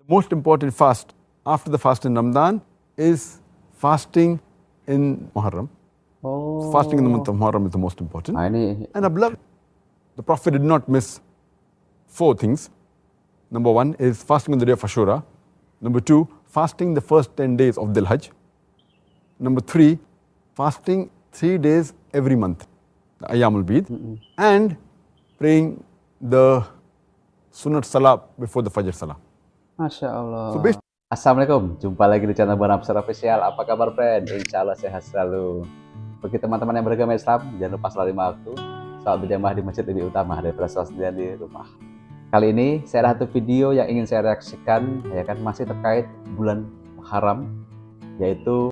The most important fast after the fast in Ramadan is fasting in Muharram. Oh. Fasting in the month of Muharram is the most important. Ini And beloved, the Prophet did not miss 4 things. Number 1 is fasting on the day of Ashura. Number 2, fasting the first 10 days of Dhul Hajj. Number 3, fasting 3 days every month, the Ayyamul Bid, and praying the Sunnat Salah before the Fajr Salah. Masya Allah. So based Assalamualaikum, jumpa lagi di channel Muharram.Apa official. Apa kabar friend? Insya Allah sehat selalu. Bagi teman-teman yang beragama Islam, jangan lupa selalu 5 waktu salat berjamaah di masjid lebih utama daripada salat sendirian di rumah. Kali ini saya ada satu video yang ingin saya reaksikan, ya kan, masih terkait bulan Muharram, yaitu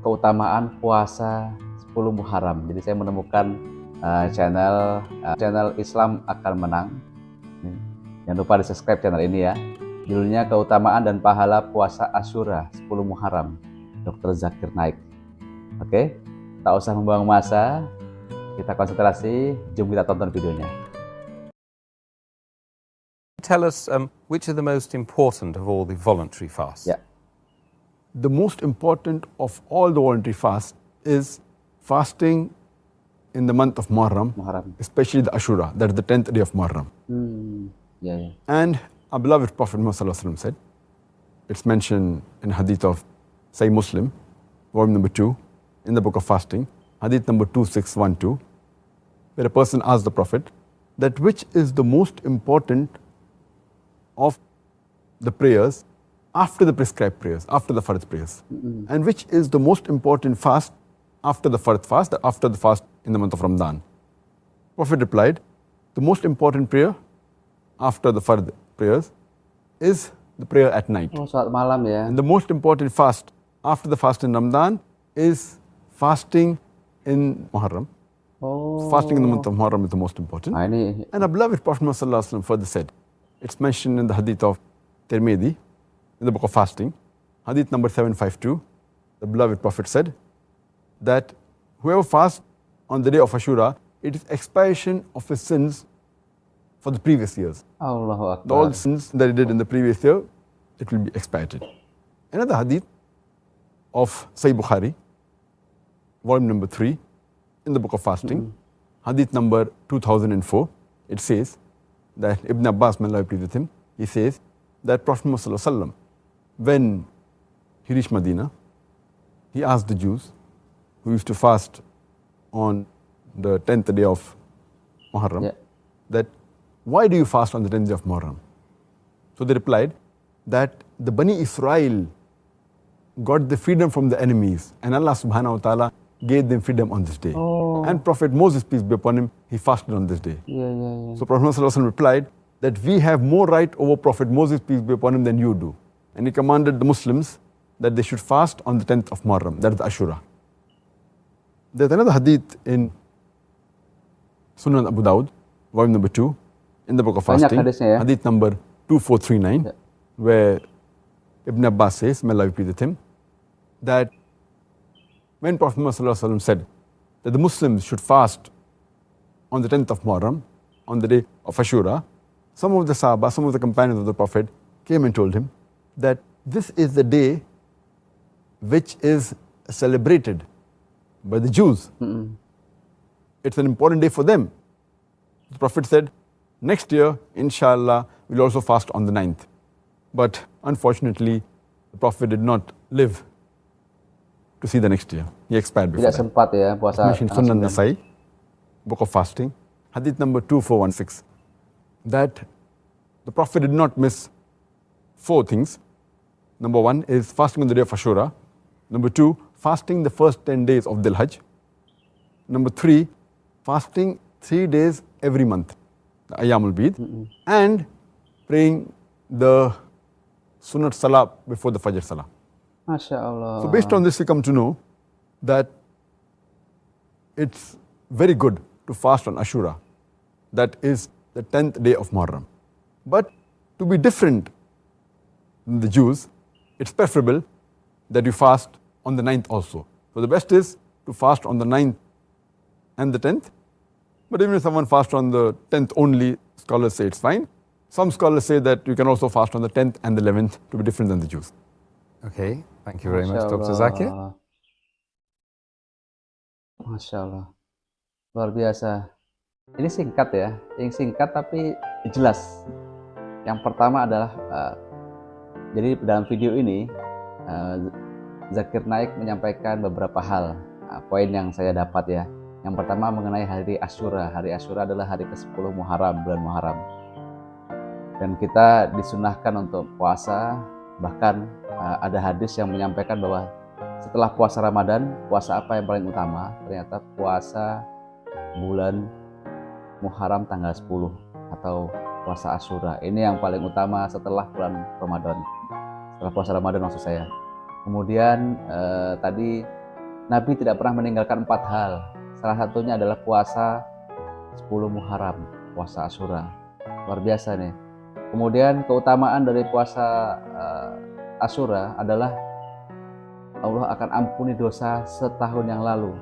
keutamaan puasa 10 Muharram. Jadi saya menemukan channel Islam akan menang. Jangan lupa di subscribe channel ini ya. Judulnya Keutamaan dan Pahala Puasa Asyura 10 Muharram, Dr. Zakir Naik. Oke, tak usah membuang masa, kita konsentrasi, jom kita tonton videonya. Tell us which are the most important of all the voluntary fasts? Ya. the most important of all the voluntary fasts is fasting in the month of Muharram, especially the Ashura, that is the 10th day of Muharram. Yeah. And our beloved Prophet Muhammad said, it's mentioned in hadith of Sahih Muslim, volume number 2, in the book of fasting, hadith number 2612, where a person asked the Prophet that which is the most important of the prayers after the prescribed prayers, after the Fard prayers, and which is the most important fast after the Fard fast, after the fast in the month of Ramadan. Prophet replied, the most important prayer after the Fard prayers is the prayer at night. Oh, salat malam ya. And the most important fast after the fast in Ramadan is fasting in Muharram. Oh. Fasting in the month of Muharram is the most important. Ini And our beloved Prophet Muhammad further said, it's mentioned in the hadith of Tirmidhi, in the book of fasting, hadith number 752, the beloved Prophet said that whoever fasts on the day of Ashura, it is expiation of his sins for the previous years. Allahu Akbar. All the sins that he did in the previous year, it will be expiated. Another hadith of Sahih Bukhari, volume number 3, in the book of fasting, hadith number 2004, it says that Ibn Abbas, may Allah be pleased with him, he says that Prophet Muhammad, when he reached Medina, he asked the Jews who used to fast on the 10th day of Muharram, that why do you fast on the 10th day of Muharram? So they replied that the Bani Israel got the freedom from the enemies, and Allah subhanahu wa ta'ala gave them freedom on this day. And Prophet Moses, peace be upon him, he fasted on this day. So Prophet Muhammad replied that we have more right over Prophet Moses, peace be upon him, than you do. And he commanded the Muslims that they should fast on the 10th of Muharram, that is the Ashura. There's another hadith in Sunan Abu Dawud, volume number 2, in the book of fasting, hadith number 2439, where Ibn Abbas says, may Allah be pleased with him, that when Prophet Muhammad said that the Muslims should fast on the 10th of Muharram, on the day of Ashura, some of the Sahaba, some of the companions of the Prophet came and told him that this is the day which is celebrated by the Jews. It's an important day for them. The Prophet said, next year, inshallah, we'll also fast on the 9th. But unfortunately, the Prophet did not live to see the next year. He expired before that. sempat ya puasa. Mentioned Sunan Nasai, book of fasting, hadith number 2416, that the Prophet did not miss 4 things. Number 1 is fasting on the day of Ashura. Number 2, fasting the first 10 days of Dhul Hajj. Number 3, fasting 3 days every month, the Ayyamul Bid, and praying the Sunnat Salah before the Fajr Salah. Masya Allah. So based on this, we come to know that it's very good to fast on Ashura, that is the 10th day of Muharram. But to be different than the Jews, it's preferable that you fast on the 9th also. So the best is to fast on the 9th and the 10th. But even if someone fasts on the 10th only, scholars say it's fine. Some scholars say that you can also fast on the 10th and the 11th to be different than the Jews. Okay, thank you very much, Masya Dr. Allah. Zakir. Masya Allah, luar biasa. Ini singkat ya, yang singkat tapi jelas. Yang pertama adalah, jadi dalam video ini Zakir Naik menyampaikan beberapa hal, poin yang saya dapat ya. Yang pertama mengenai hari Asyura. Hari Asyura adalah hari ke-10 Muharram, bulan Muharram. Dan kita disunahkan untuk puasa, bahkan ada hadis yang menyampaikan bahwa setelah puasa Ramadan, puasa apa yang paling utama? Ternyata puasa bulan Muharram tanggal 10 atau puasa Asyura. Ini yang paling utama setelah bulan Ramadan. Setelah puasa Ramadan maksud saya. Kemudian tadi Nabi tidak pernah meninggalkan 4 hal. Salah satunya adalah puasa 10 Muharram, puasa Asyura. Luar biasa nih. Kemudian keutamaan dari puasa Asyura adalah Allah akan ampuni dosa setahun yang lalu.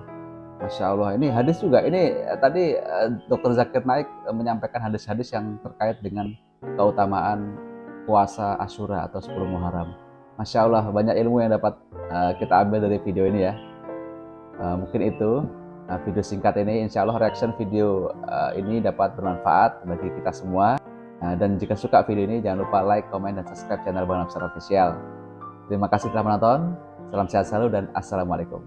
Masya Allah, ini hadis juga. Ini tadi Dr. Zakir Naik menyampaikan hadis-hadis yang terkait dengan keutamaan puasa Asyura atau 10 Muharram. Masya Allah, banyak ilmu yang dapat kita ambil dari video ini ya. Mungkin itu video singkat ini. Insya Allah reaction video ini dapat bermanfaat bagi kita semua. Dan jika suka video ini, jangan lupa like, komen, dan subscribe channel Muharram.Apa Official. Terima kasih telah menonton. Salam sehat selalu dan assalamualaikum.